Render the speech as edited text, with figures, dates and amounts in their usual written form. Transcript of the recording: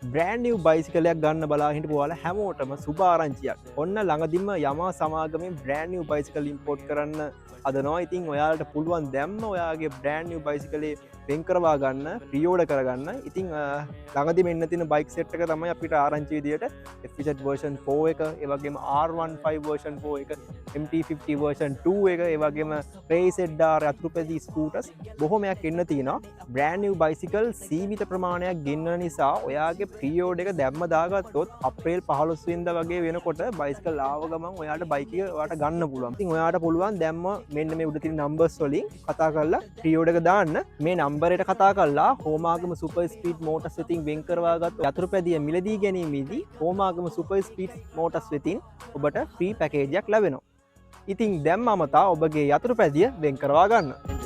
Brand New බයිසිකලයක් ගන්න බලා හිටපු ඔයාලා හැමෝටම සුබ ආරංචියක්. ඔන්න ළඟදින්ම යමා සමාගමෙන් බ්‍රෑන්ඩ් නිව් බයිසිකල් ඉම්පෝට් කරන්න හදනවා. ඉතින් ඔයාලට පුළුවන් දැම්ම ඔයාගේ බ්‍රෑන්ඩ් නිව් බයිසිකලේ වෙන් කරවා ගන්න, ප්‍රී-ඕඩර් කරගන්න. ඉතින් ළඟදි මෙන්න තියෙන බයික් සෙට් එක තමයි අපිට ආරංචි විදියට FZ version 4 එක, ඒ වගේම R15 version 4 එක, MT50 version 2 එක, ඒ වගේම Race ZR යතුරුපැදි ස්කූටර්ස් බොහොමයක් එන්න තියෙනවා. බ්‍රෑන්ඩ් නිව් බයිසිකල් සීමිත ප්‍රමාණයක් ගෙන්නන නිසා ඔයාගේ ප්‍රී-ඕඩර් එක දැම්ම දාගත්තොත් අප්‍රේල් 15 වෙනිදා වගේ වෙනකොට බයිසිකල් ආව ගමන් ඔයාට බයික් එක ඔයාට ගන්න පුළුවන්. ඉතින් ඔයාට පුළුවන් දැම්ම මෙන්න මේ උඩ තියෙන නම්බර්ස් වලින් කතා කරලා ප්‍රී-ඕඩර් එක දාන්න. මේ නම්බරයට කතා කරලා හෝමාගම සුපර් ස්පීඩ් මෝටර්ස් වෙතින් වෙන් කරවාගත් යතුරුපැදිය මිලදී ගැනීමේදී හෝමාගම සුපර් ස්පීඩ් මෝටර්ස් වෙතින් ඔබට ෆ්‍රී පැකේජයක් ලැබෙනවා. ඉතින් දැම්මම තා ඔබගේ යතුරුපැදිය වෙන් කරවා ගන්න.